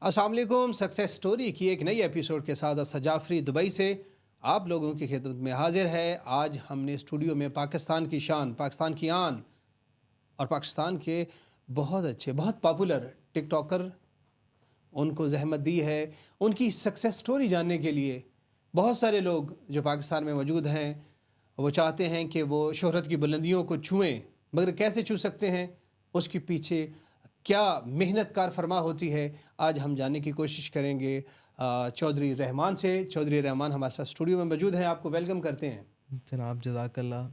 अस्सलाम वालेकुम। Success story की एक नई एपिसोड के साथ असद जाफरी दुबई से आप लोगों की खिदमत में हाजिर है। आज हमने स्टूडियो में पाकिस्तान की शान, पाकिस्तान की आन और पाकिस्तान के बहुत अच्छे, बहुत पॉपुलर टिकटॉकर, उनको जहमत दी है उनकी सक्सेस स्टोरी जानने के लिए। बहुत सारे लोग जो पाकिस्तान में मौजूद हैं वो चाहते हैं कि वो शोहरत की बुलंदियों को छुएं, मगर कैसे छू सकते हैं, उसके पीछे क्या मेहनत कार फरमा होती है, आज हम जानने की कोशिश करेंगे चौधरी रहमान से। चौधरी रहमान हमारे साथ स्टूडियो में मौजूद हैं, आपको वेलकम करते हैं। जनाब जज़ाकल्लाह।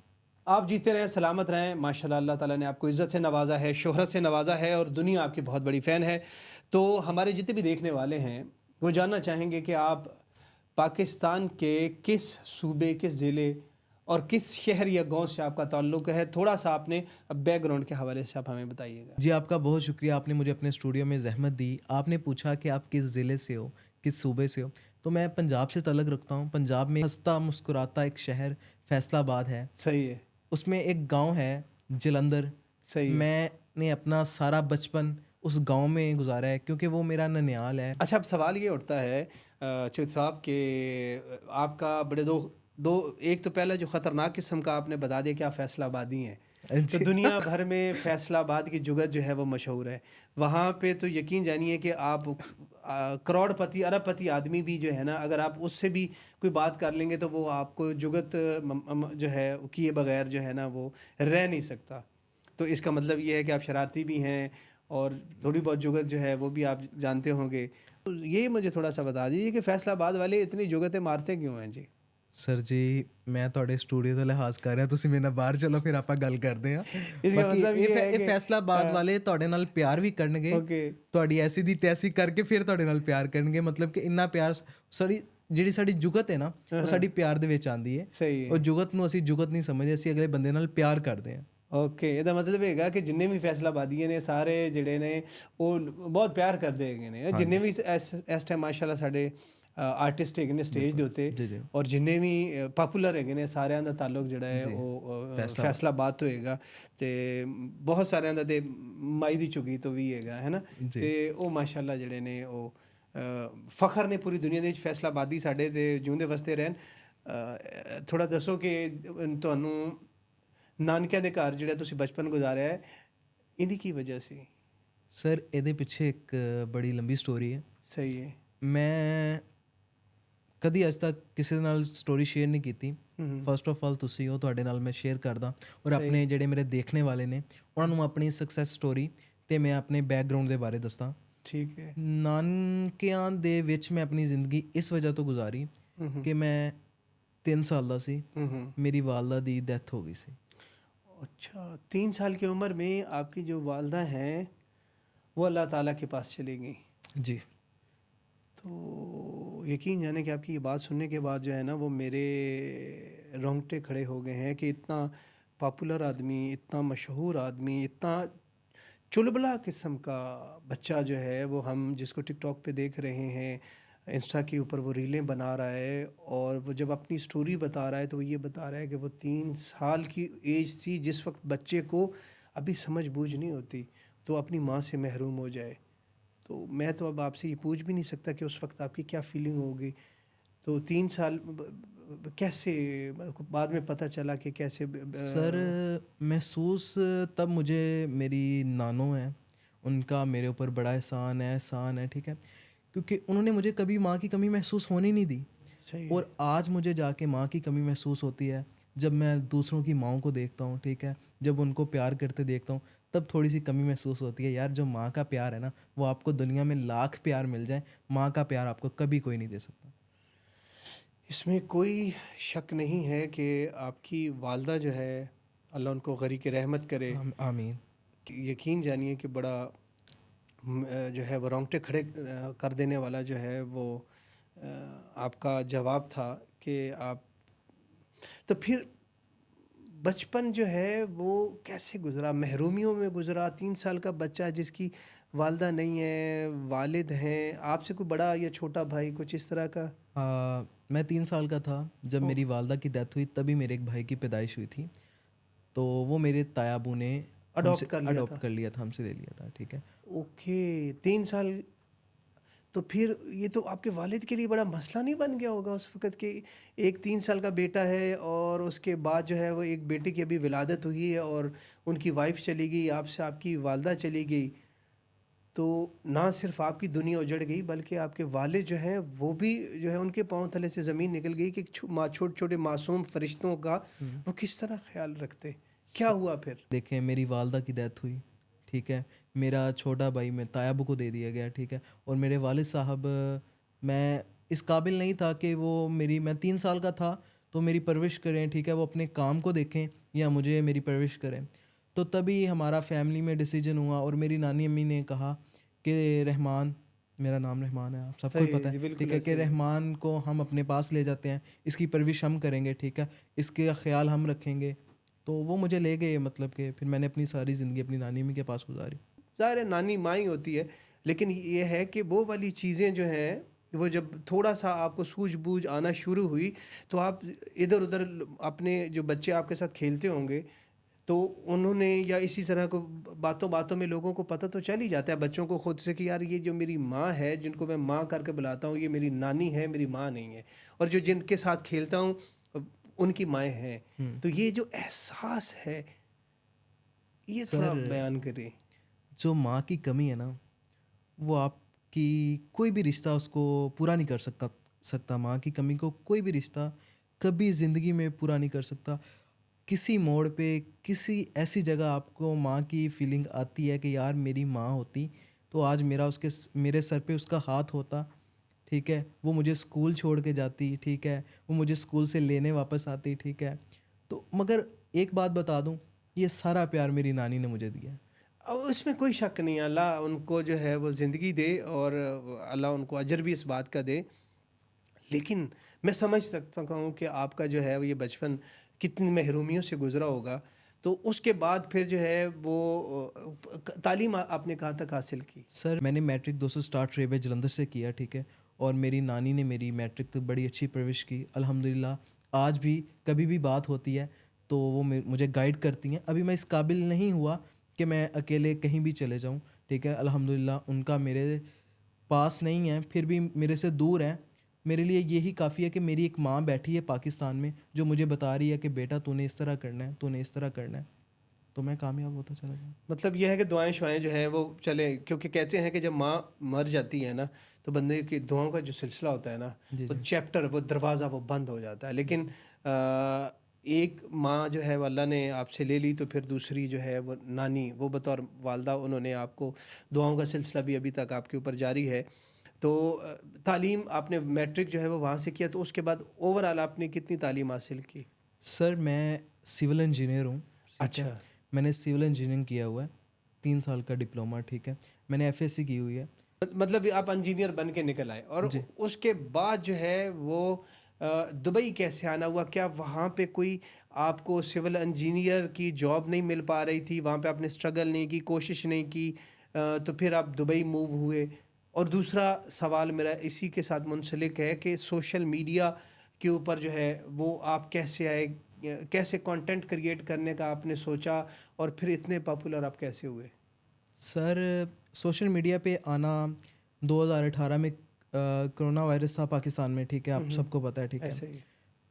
आप जीते रहें, सलामत रहें। माशाल्लाह अल्लाह ताला ने आपको इज़्ज़त से नवाजा है, शोहरत से नवाजा है और दुनिया आपकी बहुत बड़ी फ़ैन है। तो हमारे जितने भी देखने वाले हैं वो जानना चाहेंगे कि आप पाकिस्तान के किस सूबे, किस ज़िले और किस शहर या गांव से आपका ताल्लुक़ है। थोड़ा सा आपने बैकग्राउंड के हवाले से आप हमें बताइएगा। जी, आपका बहुत शुक्रिया, आपने मुझे अपने स्टूडियो में ज़हमत दी। आपने पूछा कि आप किस ज़िले से हो, किस सूबे से हो। तो मैं पंजाब से तल्लुक़ रखता हूँ। पंजाब में हँसता मुस्कुराता एक शहर फैसलाबाद है। सही है। उसमें एक गाँव है जलंधर। सही है। मैंने अपना सारा बचपन उस गाँव में गुज़ारा है क्योंकि वो मेरा ननिहाल है। अच्छा, अब सवाल ये उठता है चौधरी साहब के आपका बड़े दो दो एक तो पहला जो ख़तरनाक किस्म का आपने बता दिया कि आप फैसलाबादी हैं। तो जी। दुनिया भर में फैसलाबाद की जुगत जो है वो मशहूर है। वहाँ पे तो यकीन जानिए कि आप करोड़पति अरबपति आदमी भी जो है ना, अगर आप उससे भी कोई बात कर लेंगे तो वो आपको जुगत जो है किए बगैर जो है ना वो रह नहीं सकता। तो इसका मतलब ये है कि आप शरारती भी हैं और थोड़ी बहुत जुगत जो है वो भी आप जानते होंगे। तो ये मुझे थोड़ा सा बता दीजिए कि फैसलाबाद वाले इतनी जुगतें मारते क्यों हैं जी? सर जी, मैं ਤੁਹਾਡੇ ਸਟੂਡੀਓ ਦਾ ਲਿਹਾਜ਼ ਕਰ ਰਿਹਾ, ਤੁਸੀਂ ਮੇਰੇ ਨਾਲ ਬਾਹਰ ਚਲੋ ਫਿਰ ਆਪਾਂ ਗੱਲ ਕਰਦੇ ਹਾਂ। इसका ਬਾਕੀ मतलब ये है ਇਹ कि ਫੈਸਲਾਬਾਦ ਵਾਲੇ ਤੁਹਾਡੇ ਨਾਲ ਪਿਆਰ ਵੀ ਕਰਨਗੇ, ओके। ਤੁਹਾਡੀ ਐਸੀ ਦੀ ਤੈਸੀ ਕਰਕੇ ਫਿਰ ਤੁਹਾਡੇ ਨਾਲ ਪਿਆਰ ਕਰਨਗੇ। ਮਤਲਬ ਕਿ ਇੰਨਾ ਪਿਆਰ ਜਿਹੜੀ ਸਾਡੀ ਜੁਗਤ ਹੈ ਨਾ, ਉਹ ਸਾਡੀ ਪਿਆਰ ਦੇ ਵਿੱਚ ਆਂਦੀ ਹੈ। सही ਉਹ है। ਜੁਗਤ ਨੂੰ ਅਸੀਂ ਜੁਗਤ ਨਹੀਂ ਸਮਝਦੇ, ਅਸੀਂ ਅਗਲੇ ਬੰਦੇ ਨਾਲ ਪਿਆਰ ਕਰਦੇ ਹਾਂ। ओके, ਇਹਦਾ ਮਤਲਬ ਹੈਗਾ ਕਿ ਜਿੰਨੇ ਵੀ ਫੈਸਲਾਬਾਦੀਆਂ ਨੇ ਸਾਰੇ ਜਿਹੜੇ ਨੇ ਉਹ ਬਹੁਤ ਪਿਆਰ ਕਰਦੇ ਹੈਗੇ ਨੇ। ਜਿੰਨੇ ਹਾਂਜੀ ਵੀ ਇਸ ਟਾਈਮ ਮਾਸ਼ਾਅੱਲਾ ਸਾਡੇ ਆਰਟਿਸਟ ਹੈਗੇ ਨੇ ਸਟੇਜ ਦੇ ਬਿਲਕੁਲ। ਉੱਤੇ, ਜੀ ਜੀ ਔਰ ਜਿੰਨੇ ਵੀ ਪਾਪੂਲਰ ਹੈਗੇ ਨੇ ਸਾਰਿਆਂ ਦਾ ਤਾਲੁਕ ਜਿਹੜਾ ਹੈ ਜੀ ਉਹ ਫੈਸਲਾਬਾਦ। ਫੈਸਲਾਬਾਦ ਤੋਂ ਹੈਗਾ। ਤੇ ਬਹੁਤ ਸਾਰਿਆਂ ਦਾ ਤੇ ਮਾਈ ਦੀ ਝੁਗੀ ਤੋਂ ਵੀ ਹੈਗਾ ਹੈ ਨਾ। ਜੀ ਤੇ ਉਹ ਮਾਸ਼ਾਅੱਲਾ ਜਿਹੜੇ ਨੇ ਉਹ ਫਖਰ ਨੇ ਪੂਰੀ ਦੁਨੀਆ ਦੇ ਵਿੱਚ ਫੈਸਲਾਬਾਦੀ ਸਾਡੇ ਤੇ ਜਿਉਂਦੇ ਵਸਦੇ ਰਹਿਣ। ਥੋੜਾ ਦੱਸੋ ਕਿ ਤੁਹਾਨੂੰ ਨਾਨਕਿਆਂ ਦੇ ਘਰ ਜਿਹੜਾ ਤੁਸੀਂ ਬਚਪਨ ਗੁਜ਼ਾਰਿਆ ਹੈ ਇਹਦੀ ਕੀ ਵਜ੍ਹਾ ਸੀ? ਸਰ, ਇਹਦੇ ਪਿੱਛੇ ਇੱਕ ਬੜੀ ਲੰਬੀ ਸਟੋਰੀ ਹੈ। ਸਹੀ ਹੈ। ਮੈਂ ਕਦੀ ਅੱਜ ਤੱਕ ਕਿਸੇ ਦੇ ਨਾਲ ਸਟੋਰੀ ਸ਼ੇਅਰ ਨਹੀਂ ਕੀਤੀ। ਫਸਟ ਆਫ ਆਲ ਤੁਸੀਂ ਹੋ, ਤੁਹਾਡੇ ਨਾਲ ਮੈਂ ਸ਼ੇਅਰ ਕਰਦਾ ਔਰ ਆਪਣੇ ਜਿਹੜੇ ਮੇਰੇ ਦੇਖਣੇ ਵਾਲੇ ਨੇ ਉਹਨਾਂ ਨੂੰ ਆਪਣੀ ਸਕਸੈਸ ਸਟੋਰੀ ਅਤੇ ਮੈਂ ਆਪਣੇ ਬੈਕਗਰਾਊਂਡ ਦੇ ਬਾਰੇ ਦੱਸਦਾ। ਠੀਕ ਹੈ। ਨਾਨਕਿਆਂ ਦੇ ਵਿੱਚ ਮੈਂ ਆਪਣੀ ਜ਼ਿੰਦਗੀ ਇਸ ਵਜ੍ਹਾ ਤੋਂ ਗੁਜ਼ਾਰੀ ਕਿ ਮੈਂ 3 ਸਾਲ ਦਾ ਸੀ, ਮੇਰੀ ਵਾਲਦਾ ਦੀ ਡੈਥ ਹੋ ਗਈ ਸੀ। अच्छा, 3 साल की उम्र में आपकी जो वालदा हैं वो अल्लाह ताला के पास चली गई। जी। तो यकीन जाने कि आपकी ये बात सुनने के बाद जो है ना वो मेरे रोंगटे खड़े हो गए हैं कि इतना पॉपुलर आदमी, इतना मशहूर आदमी, इतना चुलबुला किस्म का बच्चा जो है वो हम जिसको टिकटॉक पे देख रहे हैं, इंस्टा के ऊपर वो रीलें बना रहा है और वो जब अपनी स्टोरी बता रहा है तो वो ये बता रहा है कि वो 3 साल की एज थी जिस वक्त बच्चे को अभी समझ बूझ नहीं होती तो अपनी माँ से महरूम हो जाए। तो मैं तो अब आपसे ये पूछ भी नहीं सकता कि उस वक्त आपकी क्या फीलिंग होगी। तो 3 साल कैसे बाद में पता चला कि कैसे सर, महसूस तब मुझे मेरी नानो है उनका मेरे ऊपर बड़ा एहसान है, ठीक है, क्योंकि उन्होंने मुझे कभी माँ की कमी महसूस होने नहीं दी। सही है। और आज मुझे जाके माँ की कमी महसूस होती है जब मैं दूसरों की माँओं को देखता हूँ, ठीक है, जब उनको प्यार करते देखता हूँ तब थोड़ी सी कमी महसूस होती है। यार, जो माँ का प्यार है ना, वो आपको दुनिया में लाख प्यार मिल जाए, माँ का प्यार आपको कभी कोई नहीं दे सकता। इसमें कोई शक नहीं है कि आपकी वालदा जो है अल्लाह उनको गरीक रहमत करे। आमीन। कि यकीन जानिए कि बड़ा जो है वो रोंगटे खड़े कर देने वाला जो है वो आपका जवाब था कि आप तो फिर बचपन जो है वो कैसे गुज़रा? महरूमियों में गुज़रा? 3 साल का बच्चा जिसकी वालदा नहीं है, वालिद हैं, आपसे कोई बड़ा या छोटा भाई कुछ इस तरह का? मैं 3 साल का था जब ओह! मेरी वालदा की डेथ हुई, तभी मेरे एक भाई की पैदाइश हुई थी। तो वो मेरे तायाबू ने अडॉप्ट हमसे कर लिया अडॉप्ट था। कर लिया था, हमसे ले लिया था, ठीक है। ओके, 3 साल तो फिर ये तो आपके वालिद के लिए बड़ा मसला नहीं बन गया होगा उस वक़्त कि एक 3 साल का बेटा है और उसके बाद जो है वो एक बेटे की अभी विलादत हुई है और उनकी वाइफ़ चली गई, आपसे आपकी वालदा चली गई। तो ना सिर्फ़ आपकी दुनिया उजड़ गई बल्कि आपके वालिद जो हैं वो भी जो है उनके पाँव तले से ज़मीन निकल गई कि छोटे-छोटे मासूम फ़रिश्तों का हुँ। वो किस तरह ख़्याल रखते। क्या स हुआ फिर? देखें, मेरी वालदा की डेथ हुई, ठीक है? मेरा छोटा भाई मैं तायाबू को दे दिया गया, ठीक है? और मेरे वालिद साहब, मैं इस काबिल नहीं था कि वो मेरी, मैं 3 साल का था, तो मेरी परवरिश करें, ठीक है? वो अपने काम को देखें या मुझे मेरी परवरिश करें। तो तभी हमारा फैमिली में डिसीजन हुआ और मेरी नानी अम्मी ने कहा कि रहमान, मेरा नाम रहमान है, आप सबको ही सही है पता जी, है, बिल्कुल ठीक है? कि ऐसे ही है। रहमान को हम अपने पास ले जाते हैं, इसकी परवरिश हम करेंगे, ठीक है? इसका ख़्याल हम रखेंगे। तो वो मुझे ले गए, मतलब कि फिर मैंने अपनी सारी ज़िंदगी अपनी नानी अम्मी के पास गुजारी। ज़ाहिर है नानी माँ ही होती है, लेकिन ये है कि वो वाली चीज़ें जो हैं, वो जब थोड़ा-सा आपको सूझ-बूझ आना शुरू हुई, तो आप इधर-उधर अपने जो बच्चे आपके साथ खेलते होंगे, तो उन्होंने या इसी तरह को बातों-बातों में लोगों को पता तो चल ही जाता है बच्चों को खुद से कि यार ये जो मेरी माँ है, जिनको मैं माँ करके बुलाता हूँ, ये मेरी नानी है, मेरी माँ नहीं है। और जो जिनके साथ खेलता हूँ उनकी माएँ हैं। हुँ। तो ये जो एहसास है, ये थोड़ा सर, बयान करें। जो माँ की कमी है ना, वो आपकी कोई भी रिश्ता उसको पूरा नहीं कर सकता। माँ की कमी को कोई भी रिश्ता कभी ज़िंदगी में पूरा नहीं कर सकता। किसी मोड़ पे, किसी ऐसी जगह आपको माँ की फीलिंग आती है कि यार मेरी माँ होती, तो आज मेरे सर पे उसका हाथ होता, ठीक है? वो मुझे स्कूल छोड़ के जाती, ठीक है? वो मुझे स्कूल से लेने वापस आती, ठीक है? तो मगर एक बात बता दूँ, ये सारा प्यार मेरी नानी ने मुझे दिया है। अब उसमें कोई शक नहीं है, अल्लाह उनको जो है वो ज़िंदगी दे और अल्लाह उनको अजर भी इस बात का दे। लेकिन मैं समझ सकता हूँ कि आपका जो है वो ये बचपन कितनी महरूमियों से गुज़रा होगा। तो उसके बाद फिर जो है वो तालीम आपने कहाँ तक हासिल की? सर, मैंने मैट्रिक 200 स्टार्ट रेलवे जलंधर से किया, ठीक है? और मेरी नानी ने मेरी मैट्रिक तक बड़ी अच्छी परवरिश की, अल्हम्दुलिल्लाह। आज भी कभी भी बात होती है तो वो मुझे गाइड करती हैं। अभी मैं इस काबिल नहीं हुआ कि मैं अकेले कहीं भी चले जाऊँ, ठीक है? अल्हम्दुलिल्लाह उनका मेरे पास नहीं है, फिर भी मेरे से दूर हैं। मेरे लिए यही काफ़ी है कि मेरी एक माँ बैठी है पाकिस्तान में, जो मुझे बता रही है कि बेटा तूने इस तरह करना है, तूने इस तरह करना है। तो मैं कामयाब होता चला गया। मतलब ये है कि दुआएँ-शुआएँ जो हैं वो चले, क्योंकि कहते हैं कि जब माँ मर जाती है ना, तो बंदे की दुआओं का जो सिलसिला होता है ना, जी, वो जी। चैप्टर, वो दरवाज़ा वो बंद हो जाता है। जी, लेकिन जी। एक माँ जो है वो अल्लाह ने आपसे ले ली, तो फिर दूसरी जो है वो नानी, वो बतौर वालदा उन्होंने आपको दुआओं का सिलसिला भी अभी तक आपके ऊपर जारी है। तो तालीम आपने मैट्रिक जो है वो वहाँ से किया, तो उसके बाद ओवरऑल आपने कितनी तालीम हासिल की? सर, मैं सिविल इंजीनियर हूँ, ठीक है? अच्छा। मैंने सिविल इंजीनियरिंग किया हुआ है, 3 साल का डिप्लोमा, ठीक है? मैंने एफएससी की हुई है। मतलब आप इंजीनियर बन के निकल आए और जी। उसके बाद जो है वो दुबई कैसे आना हुआ? क्या वहाँ पे कोई आपको सिविल इंजीनियर की जॉब नहीं मिल पा रही थी? वहाँ पे आपने स्ट्रगल नहीं की, कोशिश नहीं की, तो फिर आप दुबई मूव हुए? और दूसरा सवाल मेरा इसी के साथ मुंसलिक है कि सोशल मीडिया के ऊपर जो है वो आप कैसे आए? कैसे कंटेंट क्रिएट करने का आपने सोचा और फिर इतने पॉपुलर आप कैसे हुए? सर, सोशल मीडिया पे आना 2018 में, कोरोना वायरस था पाकिस्तान में, ठीक है? हुँ, आप हुँ। सबको पता है, ठीक है? ऐसे ही।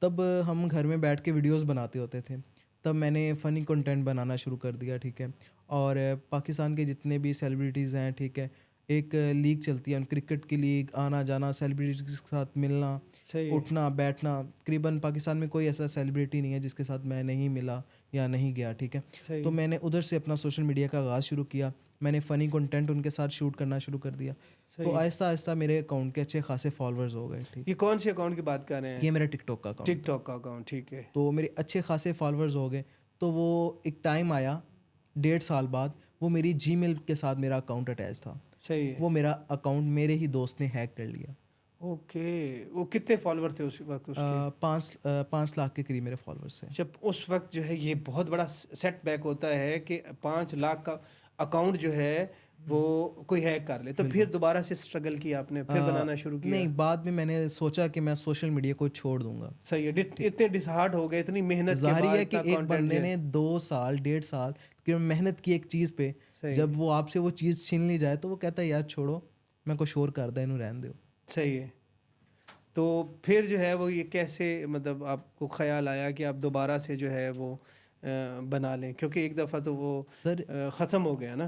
तब हम घर में बैठ के वीडियोस बनाते होते थे। तब मैंने फ़नी कंटेंट बनाना शुरू कर दिया, ठीक है? और पाकिस्तान के जितने भी सेलिब्रिटीज़ हैं, ठीक है? एक लीग चलती है क्रिकेट की लीग, आना-जाना, सेलिब्रिटीज़ के साथ मिलना, सही है। उठना, बैठना। तकरीबन पाकिस्तान में कोई ऐसा सेलिब्रिटी नहीं है जिसके साथ मैं नहीं मिला या नहीं गया, ठीक है? सही तो है। मैंने उधर से अपना सोशल मीडिया का आगाज़ शुरू किया। मैंने फ़नी कंटेंट उनके साथ शूट करना शुरू कर दिया। तो सही है। आहिस्ता-आहिस्ता मेरे अकाउंट के अच्छे खासे फॉलोअर्स हो गए, ठीक। ये कौन से अकाउंट की बात कर रहे ये हैं? मेरा टिकटॉक का अकाउंट था। टिकटॉक का अकाउंट, ठीक है। तो मेरे अच्छे खासे फॉलोअर्स हो गए। तो वो एक टाइम आया, 1.5 साल बाद, वो मेरी जीमेल के साथ मेरा अकाउंट अटैच था। सही है। वो मेरा अकाउंट मेरे ही दोस्त ने हैक कर लिया। ओके, वो कितने फॉलोवर थे उस वक़्त उसके? 5 लाख के करीब मेरे फॉलोअर्स हैं। जब उस वक़्त जो है ये बहुत बड़ा सेटबैक होता है कि 5 लाख का अकाउंट जो है वो कोई हैक कर ले। तो फिर बिल्कुल। दोबारा से स्ट्रगल किया आपने, फिर बनाना शुरू नहीं, किया? बाद में मैंने सोचा कि मैं सोशल मीडिया को छोड़ दूँगा। सही है। इतने डिसहार्ट हो गए, इतनी मेहनत के ज़ाहिर ही बाद है कि इतना एक कंटेंट जो बंदे है। ने 2 साल, 1.5 साल तकरीबन मेहनत की एक चीज़ पे, सही जब है। वो आपसे वो चीज़ छीन ली जाए तो वो कहता है यार छोड़ो, मैं कुछ और करदा इनू रहन दो। सही है। तो फिर जो है वो ये कैसे मतलब आपको ख्याल आया कि आप दोबारा से जो है वो बना लें, क्योंकि एक दफ़ा तो वो सर ख़त्म हो गया ना।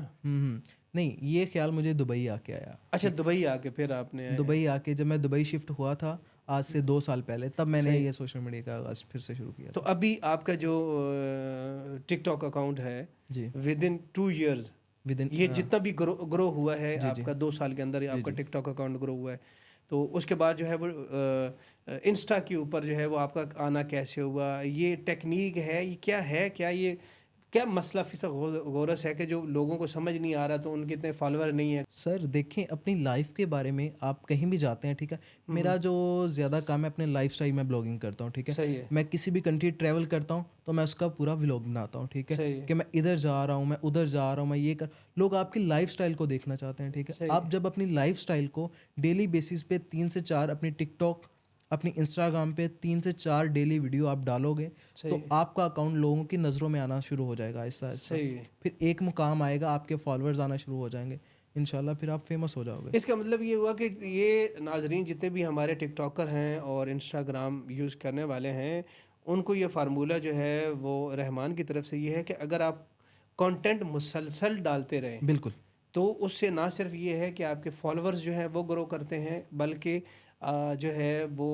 नहीं, ये ख्याल मुझे दुबई आके आया। अच्छा, दुबई आके फिर आपने दुबई आके जब मैं दुबई शिफ्ट हुआ था आज से 2 साल पहले, तब मैंने सही। ये सोशल मीडिया का आगाज़ फिर से शुरू किया तो था। अभी आपका जो टिकटॉक अकाउंट है जी, विद इन 2 इयर्स, विदिन ये जितना भी ग्रो हुआ है जी, जी, आपका 2 साल के अंदर जी, आपका जी। टिकटॉक अकाउंट ग्रो हुआ है, तो उसके बाद जो है वो इंस्टा के ऊपर जो है वो आपका आना कैसे हुआ? ये टेक्निक है, ये क्या है? क्या मसला फ़िसा गौरस है कि जो लोगों को समझ नहीं आ रहा, तो उनके इतने फॉलोअर नहीं है? सर देखें, अपनी लाइफ के बारे में आप कहीं भी जाते हैं, ठीक है? मेरा हम्म, जो ज़्यादा काम है अपने लाइफ़स्टाइल में ब्लॉगिंग करता हूँ, ठीक है? सही है, मैं किसी भी कंट्री ट्रैवल करता हूँ तो मैं उसका पूरा व्लॉग बनाता हूँ, ठीक है? सही है, कि मैं इधर जा रहा हूँ, मैं उधर जा रहा हूँ, मैं ये कर लोग आपकी लाइफ़स्टाइल को देखना चाहते हैं, ठीक है? सही आप है, जब अपनी लाइफ़स्टाइल को डेली बेसिस पे 3 से 4 अपनी टिकटॉक, अपनी इंस्टाग्राम पे 3 से 4 डेली वीडियो आप डालोगे, सही तो है, आपका अकाउंट लोगों की नज़रों में आना शुरू हो जाएगा आहिस्ता-आहिस्ता। सही है। फिर एक मुकाम आएगा, आपके फॉलोअर्स आना शुरू हो जाएँगे। इंशाल्लाह फिर आप फेमस हो जाओगे। इसका मतलब ये हुआ कि ये नाजरीन जितने भी हमारे टिकटॉकर हैं और इंस्टाग्राम यूज़ करने वाले हैं, उनको ये फार्मूला जो है वो रहमान की तरफ से ये है कि अगर आप कंटेंट मुसलसल डालते रहें, बिल्कुल, तो उससे ना सिर्फ ये है कि आपके फॉलोअर्स जो हैं वो ग्रो करते हैं, बल्कि जो है वो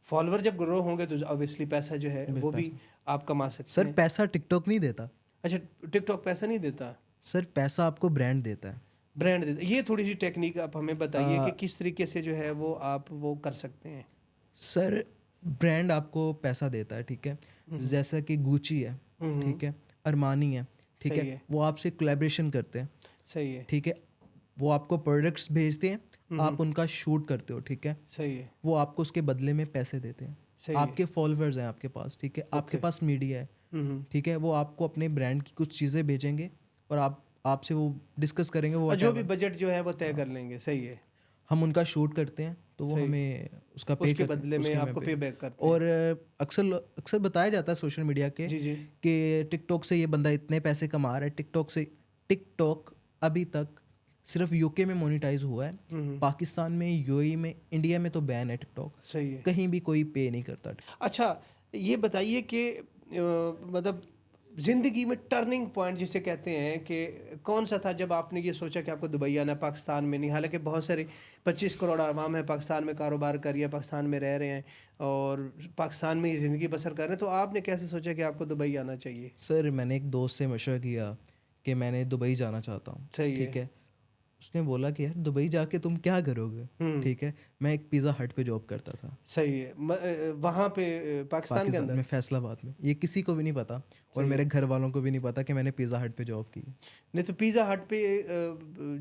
फॉलोअर जब ग्रो होंगे तो ऑब्वियसली पैसा जो है बिल वो भी पैसा। आप कमा सकते सर हैं। पैसा टिकटॉक नहीं देता, अच्छा, टिकटॉक पैसा नहीं देता, सर पैसा आपको ब्रांड देता है। ब्रांड देता। ये थोड़ी सी टेक्निक आप हमें बताइए कि अ, किस तरीके से जो है वो आप वो कर सकते हैं। सर ब्रांड आपको पैसा देता है, ठीक है? जैसा कि गुची है, हम्म, ठीक है? अरमानी है, ठीक सही है? है, वो आपसे कोलैबोरेशन करते हैं, सही है, ठीक है? वो आपको प्रोडक्ट्स भेजते हैं, हम्म, आप उनका शूट करते हो, ठीक है? सही है, वो आपको उसके बदले में पैसे देते हैं। सही है, आपके फॉलोअर्स हैं आपके पास, ठीक है? आपके ओके, पास मीडिया है, हम्म। ठीक है? वो आपको अपने ब्रांड की कुछ चीज़ें भेजेंगे और आप आपसे वो डिस्कस करेंगे वो और जो भी व्हाटएवर। बजट जो है वो तय कर लेंगे, सही है, हम उनका शूट करते हैं तो वो सही, हमें उसका पे उसके करते हैं, बदले में उसके में आपको पे। पे बैक करते हैं। और अक्सर अक्सर बताया जाता है सोशल मीडिया के जी जी, कि टिकटॉक से ये बंदा इतने पैसे कमा रहा है। टिकटॉक अभी तक सिर्फ यूके में मोनेटाइज हुआ है। हम्म, पाकिस्तान में, यूएई में, इंडिया में तो बैन है टिकटॉक। सही है। कहीं भी कोई पे नहीं करता। अच्छा, ये बताइए कि मतलब ज़िंदगी में टर्निंग पॉइंट जिसे कहते हैं कि कौन सा था जब आपने ये सोचा कि आपको दुबई आना है, पाकिस्तान में नहीं? हालांकि बहुत सारे 25 करोड़ आवाम है पाकिस्तान में, कारोबार कर रही है, पाकिस्तान में रह रहे हैं और पाकिस्तान में ही ज़िंदगी बसर कर रहे हैं, तो आपने कैसे सोचा कि आपको दुबई आना चाहिए? सर मैंने एक दोस्त से मशवरा किया कि मैंने दुबई जाना चाहता हूँ, सही ठीक है। है? उसने बोला कि यार दुबई जाके तुम क्या करोगे, हम्म, ठीक है? मैं एक पिज़्ज़ा हट पे जॉब करता था सही है। वहाँ पे पाकिस्तान के पाकिस्तान अंदर? में, फैसलाबाद में। ये किसी को भी नहीं पता और सही मेरे है। घर वालों को भी नहीं पता कि मैंने पिज़्ज़ा हट पे जॉब की। नहीं तो पिज़्ज़ा हट पे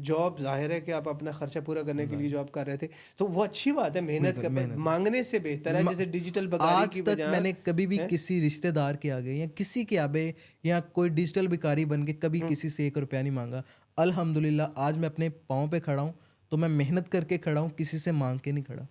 जॉब ज़ाहिर है कि आप अपना खर्चा पूरा करने के लिए ज़ाहिर जॉब कर रहे थे, तो वो अच्छी बात है, मेहनत बिल्कुल का मेहनत है। मांगने से बेहतर है, म जैसे डिजिटल बकारी आज की तक बजाय मैंने कभी भी है। किसी रिश्तेदार के आगे या किसी के आगे या कोई डिजिटल भिखारी बन के कभी किसी से 1 रुपया नहीं माँगा। अल्हम्दुलिल्लाह आज मैं अपने पाँव पे खड़ा हूँ, तो मैं मेहनत करके खड़ा हूँ, किसी से माँग के नहीं खड़ा।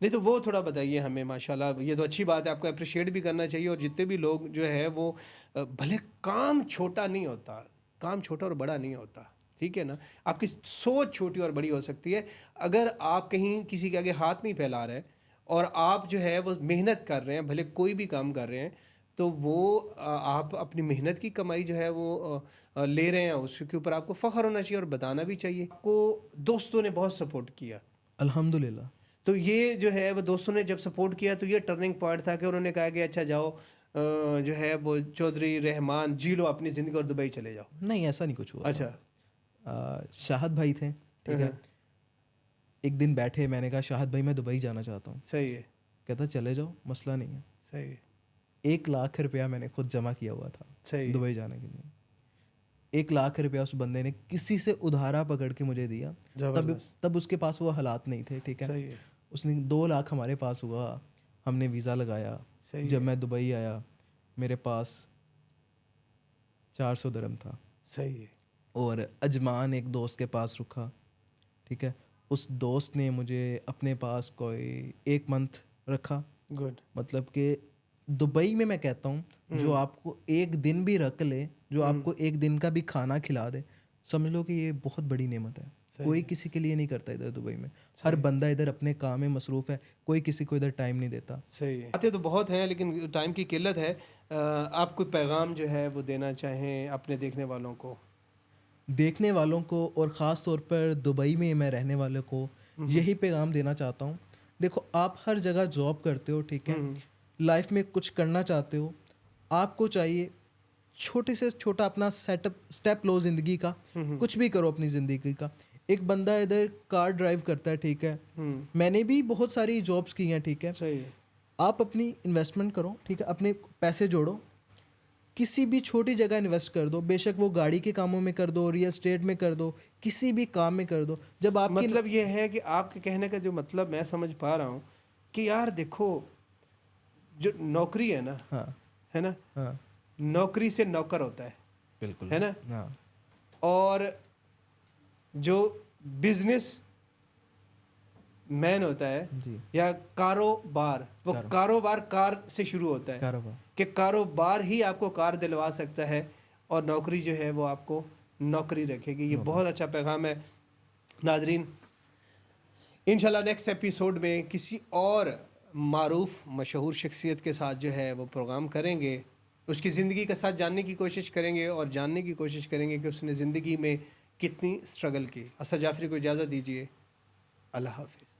नहीं तो वो थोड़ा बताइए हमें, माशाल्लाह ये तो अच्छी बात है, आपको अप्रिशिएट भी करना चाहिए। और जितने भी लोग जो है वो भले काम छोटा नहीं होता, काम छोटा और बड़ा नहीं होता, ठीक है ना? आपकी सोच छोटी और बड़ी हो सकती है। अगर आप कहीं किसी के आगे हाथ नहीं फैला रहे और आप जो है वो मेहनत कर रहे हैं, भले कोई भी काम कर रहे हैं, तो वो आप अपनी मेहनत की कमाई जो है वो ले रहे हैं, उसके ऊपर आपको फ़ख्र होना चाहिए और बताना भी चाहिए। आपको दोस्तों ने बहुत सपोर्ट किया, अल्हम्दुलिल्लाह। तो ये जो है वो दोस्तों ने जब सपोर्ट किया तो ये टर्निंग पॉइंट था कि उन्होंने कहा कि अच्छा जाओ, जो है वो चौधरी रहमान जी लो अपनी ज़िंदगी और दुबई चले जाओ। नहीं ऐसा नहीं कुछ हुआ अच्छा, था। शाहद भाई थे, ठीक है? हाँ, एक दिन बैठे, मैंने कहा शाहद भाई मैं दुबई जाना चाहता हूँ। सही है, कहता चले जाओ, मसला नहीं है। सही है, 1 लाख रुपया मैंने खुद जमा किया हुआ था सही है, दुबई जाने के लिए। 1 लाख रुपया उस बंदे ने किसी से उधारा पकड़ के मुझे दिया। तब ज़बरदस्त, तब उसके पास वो हालात नहीं थे, ठीक है? सही है, उसने 2 लाख हमारे पास हुआ, हमने वीज़ा लगाया। सही जब है, मैं दुबई आया, मेरे पास 400 दिरहम था सही है, और अजमान एक दोस्त के पास रुका, ठीक है? उस दोस्त ने मुझे अपने पास कोई 1 मंथ रखा। गुड, मतलब कि दुबई में मैं कहता हूँ, जो आपको 1 दिन भी रख ले, जो आपको 1 दिन का भी खाना खिला दे, समझ लो कि ये बहुत बड़ी नेमत है। कोई किसी के लिए नहीं करता इधर दुबई में। हर बंदा इधर अपने काम में मसरूफ़ है, कोई किसी को इधर टाइम नहीं देता। सही है। बातें तो बहुत हैं लेकिन टाइम की किल्लत है। आप कोई पैगाम जो है वो देना चाहें अपने देखने वालों को? देखने वालों को और ख़ास तौर पर दुबई में मैं रहने वालों को यही पैगाम देना चाहता हूँ। देखो, आप हर जगह जॉब करते हो, ठीक है, लाइफ में कुछ करना चाहते हो, आपको चाहिए छोटे से छोटा अपना स्टेप लो ज़िंदगी का, कुछ भी करो अपनी ज़िंदगी का। एक बंदा इधर कार ड्राइव करता है, ठीक है, मैंने भी बहुत सारी जॉब्स की हैं, ठीक है। सही है। आप अपनी इन्वेस्टमेंट करो, ठीक है, अपने पैसे जोड़ो, किसी भी छोटी जगह इन्वेस्ट कर दो, बेशक वो गाड़ी के कामों में कर दो, रियल एस्टेट में कर दो, किसी भी काम में कर दो। जब आपकी मतलब ये है कि आपके कहने का जो मतलब मैं समझ पा रहा हूँ कि यार देखो, जो नौकरी है ना, हाँ है ना, हाँ नौकरी से नौकर होता है बिल्कुल है ना, हाँ और जो बिजनेस मैन होता है जी, या कारोबार, वो कारोबार कार से शुरू होता है कारोबार। कि कारोबार ही आपको कार दिलवा सकता है और नौकरी जो है वो आपको नौकरी रखेगी। ये बहुत अच्छा पैगाम है। नाजरीन, इंशाल्लाह नेक्स्ट एपिसोड में किसी और मारूफ मशहूर शख्सियत के साथ जो है वो प्रोग्राम करेंगे, उसकी ज़िंदगी का साथ जानने की कोशिश करेंगे और जानने की कोशिश करेंगे कि उसने ज़िंदगी में कितनी स्ट्रगल की। असद जाफरी को इजाज़त दीजिए। अल्लाह हाफिज़।